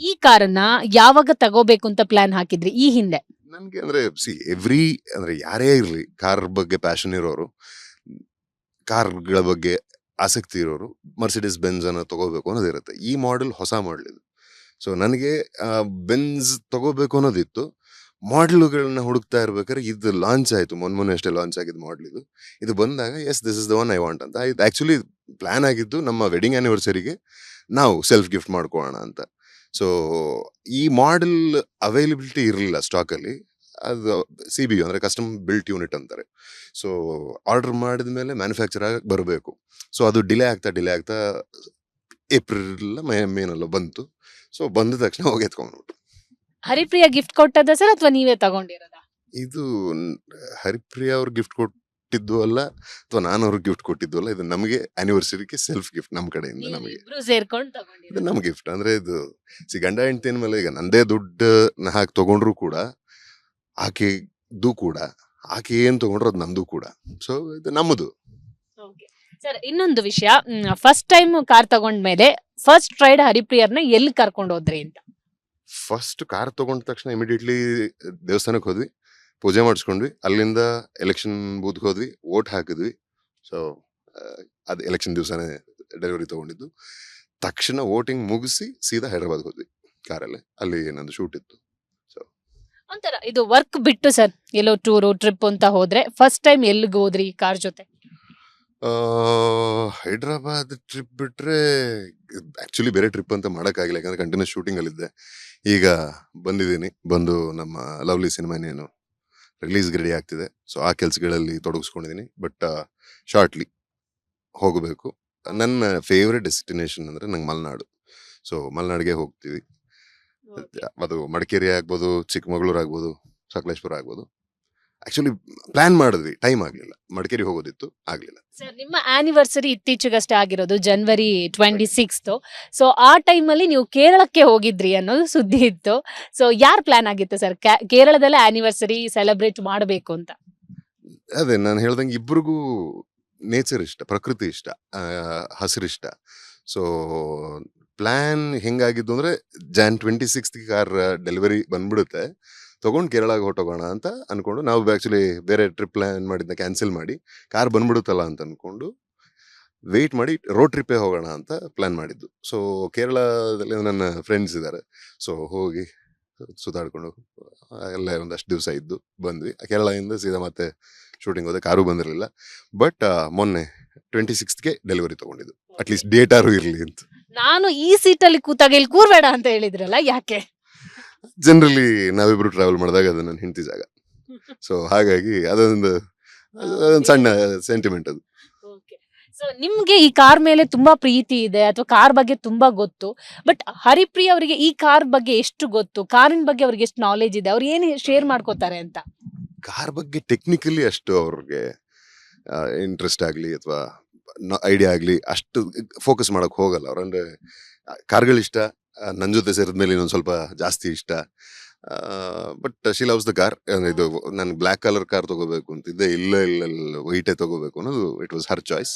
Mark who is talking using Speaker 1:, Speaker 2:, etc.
Speaker 1: ಈ ಕಾರನ್ನ ಯಾವಾಗ ತಗೋಬೇಕು ಅಂತ ಪ್ಲಾನ್ ಹಾಕಿದ್ರಿ ಈ ಹಿಂದೆ?
Speaker 2: ನನ್ಗೆ ಅಂದ್ರೆ ಅಂದ್ರೆ ಯಾರೇ ಇರ್ಲಿ ಕಾರ್ ಬಗ್ಗೆ ಪ್ಯಾಷನ್ ಇರೋರು, ಕಾರ್ಗಳ ಬಗ್ಗೆ ಆಸಕ್ತಿ ಇರೋರು ಮರ್ಸಿಡಿಸ್ ಬೆಂಜ್ ಅನ್ನ ತಗೋಬೇಕು ಅನ್ನೋದಿರುತ್ತೆ. ಈ ಮಾಡೆಲ್ ಹೊಸ ಮಾಡೆಲ್ ಇದು. ಸೊ ನನಗೆ ಬೆಂಜ್ ತಗೋಬೇಕು ಅನ್ನೋದಿತ್ತು. ಮಾಡೆಲ್ಗಳನ್ನ ಹುಡುಕ್ತಾ ಇರ್ಬೇಕಾದ್ರೆ ಇದು ಲಾಂಚ್ ಆಯ್ತು, ಮೊನ್ನೆ ಅಷ್ಟೇ ಲಾಂಚ್ ಆಗಿದ್ದು ಮಾಡೆಲ್ ಇದು. ಇದು ಬಂದಾಗ yes this is the one I want ಅಂತ. ಇದು ಆಕ್ಚುಲಿ ಪ್ಲಾನ್ ಆಗಿದ್ದು ನಮ್ಮ ವೆಡ್ಡಿಂಗ್ ಆನಿವರ್ಸರಿಗೆ ನಾವು ಸೆಲ್ಫ್ ಗಿಫ್ಟ್ ಮಾಡ್ಕೊಳ್ಳೋಣ ಅಂತ. ಸೊ ಈ ಮಾಡೆಲ್ ಅವೈಲಬಿಲಿಟಿ ಇರಲಿಲ್ಲ ಸ್ಟಾಕಲ್ಲಿ. ಅದು CBU ಅಂದ್ರೆ ಕಸ್ಟಮ್ ಬಿಲ್ಟ್ ಯೂನಿಟ್ ಅಂತಾರೆ. ಸೊ ಆರ್ಡರ್ ಮಾಡಿದ ಮೇಲೆ ಮ್ಯಾನುಫ್ಯಾಕ್ಚರ್ ಆಗಿ ಬರಬೇಕು. ಸೊ ಅದು ಡಿಲೇ ಆಗ್ತಾ ಏಪ್ರಿಲ್ ಮೇನಲ್ಲೋ ಬಂತು. ಸೊ ಬಂದ ತಕ್ಷಣ ಹೋಗಿ ಎತ್ಕೊಂಡ್ಬಿಟ್ಟು.
Speaker 1: ಹರಿಪ್ರಿಯ ಗಿಫ್ಟ್ ಕೊಟ್ಟದ ಸರ್ ಅಥವಾ ನೀವೇ ತಗೊಂಡಿರೋದ?
Speaker 2: ಇದು ಹರಿಪ್ರಿಯಾ ಅವ್ರು ಗಿಫ್ಟ್ ಕೊಟ್ಟಿದ್ದು ಅಲ್ಲ, ಅಥವಾ ನಾನು ಅವ್ರಿಗೆ ಗಿಫ್ಟ್ ಕೊಟ್ಟಿದ್ದು ಅಲ್ಲ. ಇದು ನಮಗೆ ಆನಿವರ್ಸರಿಗೆ ಸೆಲ್ಫ್ ಗಿಫ್ಟ್ ನಮ್ಮ ಕಡೆಯಿಂದ ನಮಗೆ.
Speaker 1: ಇಬ್ರು ಸೇರ್ಕೊಂಡು
Speaker 2: ಇದು
Speaker 1: ತಗೊಂಡಿರೋದು.
Speaker 2: ನಮ್ ಗಿಫ್ಟ್ ಅಂದ್ರೆ ಇದು ಗಂಡ ಹೆಂಡತಿ ಮೇಲೆ ಈಗ ನಂದೇ ದುಡ್ಡು ಹಾಕಿ ತಗೊಂಡ್ರು ಕೂಡ ಆಕೆದು ಕೂಡ, ಆಕೆ ಏನ್ ತಗೊಂಡ್ರು ಅದು ನಂದು ಕೂಡ. ಸೊ ಇದು ನಮ್ಮದು.
Speaker 1: ಸರ್ ಇನ್ನೊಂದು ವಿಷಯ, ಫಸ್ಟ್ ಟೈಮ್ ಕಾರ್ ತಗೊಂಡ್ಮೇಲೆ ಫಸ್ಟ್ ರೈಡ್ ಹರಿಪ್ರಿಯರ್ನ ಎಲ್ಲಿ ಕರ್ಕೊಂಡು ಹೋದ್ರಿ ಅಂತ?
Speaker 2: ಫಸ್ಟ್ ಕಾರ್ ತಗೊಂಡ ತಕ್ಷಣ ಇಮಿಡಿಯೇಟ್ಲಿ ದೇವಸ್ಥಾನಕ್ಕೆ ಹೋದ್ವಿ, ಪೂಜೆ ಮಾಡಿಸ್ಕೊಂಡ್ವಿ. ಅಲ್ಲಿಂದ ಎಲೆಕ್ಷನ್ ಬೂತ್ಗೆ ಹೋದ್ವಿ, ವೋಟ್ ಹಾಕಿದ್ವಿ. ಸೊ ಅದು ಎಲೆಕ್ಷನ್ ದಿವಸನೇ ಡೆಲಿವರಿ ತಗೊಂಡಿದ್ದು. ತಕ್ಷಣ ವೋಟಿಂಗ್ ಮುಗಿಸಿ ಸೀದಾ ಹೈದರಾಬಾದ್ ಹೋದ್ವಿ ಕಾರಲ್ಲೇ. ಅಲ್ಲಿ ನಂದು ಶೂಟ್ ಇತ್ತು.
Speaker 1: ಒಂಥರ ಇದು ವರ್ಕ್ ಬಿಟ್ಟು ಸರ್ ಎಲ್ಲೋ ಟೂರು ಟ್ರಿಪ್ ಅಂತ ಹೋದ್ರೆ ಫಸ್ಟ್ ಟೈಮ್ ಎಲ್ಲಿಗೆ ಹೋದ್ರಿ ಕಾರ್ ಜೊತೆ?
Speaker 2: ಹೈದ್ರಾಬಾದ್ ಟ್ರಿಪ್ ಬಿಟ್ರೆ ಆಕ್ಚುಲಿ ಬೇರೆ ಟ್ರಿಪ್ ಅಂತ ಮಾಡೋಕ್ಕಾಗಿಲ್ಲ, ಯಾಕಂದ್ರೆ ಕಂಟಿನ್ಯೂಸ್ ಶೂಟಿಂಗ್ ಅಲ್ಲಿದ್ದೆ. ಈಗ ಬಂದಿದ್ದೀನಿ, ಬಂದು ನಮ್ಮ ಲವ್ಲಿ ಸಿನಿಮಾ ಇನ್ನೇನು ರಿಲೀಸ್ಗೆ ರೆಡಿ ಆಗ್ತಿದೆ. ಸೊ ಆ ಕೆಲಸಗಳಲ್ಲಿ ತೊಡಗಿಸ್ಕೊಂಡಿದ್ದೀನಿ. ಬಟ್ ಶಾರ್ಟ್ಲಿ ಹೋಗಬೇಕು. ನನ್ನ ಫೇವ್ರೆಟ್ ಡೆಸ್ಟಿನೇಷನ್ ಅಂದ್ರೆ ನಂಗೆ ಮಲೆನಾಡು. ಸೊ ಮಲೆನಾಡಿಗೆ ಹೋಗ್ತೀವಿ. ಅದು ಮಡಿಕೇರಿ ಆಗ್ಬೋದು, ಚಿಕ್ಕಮಗಳೂರು ಆಗ್ಬೋದು, ಸಕಲೇಶ್ಪುರ ಆಗ್ಬೋದು. ಆಕ್ಚುಲಿ ಪ್ಲಾನ್ ಮಾಡಿದ್ವಿ, ಟೈಮ್ ಆಗ್ಲಿಲ್ಲ. ಮಡಿಕೇರಿ ಹೋಗೋದಿತ್ತು, ಆಗ್ಲಿಲ್ಲ.
Speaker 1: ಸರ್ ನಿಮ್ಮ ಆನಿವರ್ಸರಿ ಇತ್ತೀಚೆಗಷ್ಟೇ ಆಗಿರೋದು January 26th. ಸೊ ಆ ಟೈಮಲ್ಲಿ ನೀವು ಕೇರಳಕ್ಕೆ ಹೋಗಿದ್ರಿ ಅನ್ನೋದು ಸುದ್ದಿ ಇತ್ತು. ಸೊ ಯಾರ್ ಪ್ಲಾನ್ ಆಗಿತ್ತು ಸರ್ ಕೇರಳದಲ್ಲೇ ಆನಿವರ್ಸರಿ ಸೆಲೆಬ್ರೇಟ್ ಮಾಡಬೇಕು ಅಂತ?
Speaker 2: ಅದೇ ನಾನು ಹೇಳ್ದಂಗೆ ಇಬ್ರಿಗೂ ನೇಚರ್ ಇಷ್ಟ, ಪ್ರಕೃತಿ ಇಷ್ಟ, ಹಸಿರಿಷ್ಟ. ಸೊ ಪ್ಲಾನ್ ಹೆಂಗಾಗಿದ್ದು ಅಂದ್ರೆ Jan 26th ಕಾರ್ ಡೆಲಿವರಿ ಬಂದ್ಬಿಡುತ್ತೆ, ತಗೊಂಡು ಕೇರಳಗೆ ಹೊಟ್ಟೋಗೋಣ ಅಂತ ಅನ್ಕೊಂಡು ನಾವು ಆಕ್ಚುಲಿ ಬೇರೆ ಟ್ರಿಪ್ ಪ್ಲಾನ್ ಮಾಡಿದ್ನ ಕ್ಯಾನ್ಸಲ್ ಮಾಡಿ ಕಾರ್ ಬಂದ್ಬಿಡುತ್ತಲ್ಲ ಅಂತ ಅನ್ಕೊಂಡು ವೆಯ್ಟ್ ಮಾಡಿ ರೋಡ್ ಟ್ರಿಪ್ಪೇ ಹೋಗೋಣ ಅಂತ ಪ್ಲಾನ್ ಮಾಡಿದ್ದು. ಸೊ ಕೇರಳದಲ್ಲಿ ನನ್ನ ಫ್ರೆಂಡ್ಸ್ ಇದ್ದಾರೆ. ಸೊ ಹೋಗಿ ಸುತ್ತಾಡ್ಕೊಂಡು ಎಲ್ಲ ಒಂದಷ್ಟು ದಿವಸ ಇದ್ದು ಬಂದ್ವಿ. ಕೇರಳದಿಂದ ಸೀದಾ ಮತ್ತೆ ಶೂಟಿಂಗ್ ಹೋದೆ. ಕಾರು ಬಂದಿರಲಿಲ್ಲ. ಬಟ್ ಮೊನ್ನೆ 26ಗೆ ಡೆಲಿವರಿ ತಗೊಂಡಿದ್ದು. ಅಟ್ಲೀಸ್ಟ್ ಡೇಟಾರು ಇರಲಿ ಅಂತ.
Speaker 1: ನಾನು ಈ ಸೀಟಲ್ಲಿ ಕೂತಾಗ ಇಲ್ಲಿ ಕೂರ್ಬೇಡ ಅಂತ ಹೇಳಿದ್ರಲ್ಲ, ಯಾಕೆ?
Speaker 2: ಜನರಲಿ ನಾವಿಬ್ರು ಟ್ರಾವೆಲ್ ಮಾಡಿದಾಗ ಅದು ನನ್ನ ಹೆಂಡತಿ ಜಾಗ. ಸೊ ಹಾಗಾಗಿ ಅದೊಂದು ಸಣ್ಣ ಸೆಂಟಿಮೆಂಟ್ ಅದು.
Speaker 1: ಸೊ ನಿಮ್ಗೆ ಈ ಕಾರ್ ಮೇಲೆ ತುಂಬಾ ಪ್ರೀತಿ ಇದೆ ಅಥವಾ ಕಾರ್ ಬಗ್ಗೆ ತುಂಬಾ ಗೊತ್ತು. ಬಟ್ ಹರಿಪ್ರಿಯ ಅವರಿಗೆ ಈ ಕಾರ್ ಬಗ್ಗೆ ಎಷ್ಟು ಗೊತ್ತು, ಕಾರಿನ ಬಗ್ಗೆ ಅವ್ರಿಗೆ ಎಷ್ಟು ನಾಲೆಜ್ ಇದೆ, ಅವ್ರು ಏನು ಶೇರ್ ಮಾಡ್ಕೋತಾರೆ ಅಂತ?
Speaker 2: ಕಾರ್ ಬಗ್ಗೆ ಟೆಕ್ನಿಕಲಿ ಅಷ್ಟು ಅವ್ರಿಗೆ ಇಂಟ್ರೆಸ್ಟ್ ಆಗಲಿ ಅಥವಾ ಐಡಿಯಾ ಆಗಲಿ ಅಷ್ಟು ಫೋಕಸ್ ಮಾಡಕ್ ಹೋಗಲ್ಲ ಅವ್ರು. ಅಂದ್ರೆ ಕಾರ್ಗಳಿಷ್ಟ, ನನ್ನ ಜೊತೆ ಸೇರಿದ್ಮೇಲೆ ಇನ್ನೊಂದು ಸ್ವಲ್ಪ ಜಾಸ್ತಿ ಇಷ್ಟ. But she loves the car. ಇದು ನಾನು ಬ್ಲ್ಯಾಕ್ ಕಲರ್ ಕಾರ್ ತಗೋಬೇಕು ಅಂತಿದ್ದೆ, ಇಲ್ಲ ವೈಟೇ ತಗೋಬೇಕು ಅನ್ನೋದು ಇಟ್ ವಾಸ್ ಹರ್ ಚಾಯ್ಸ್.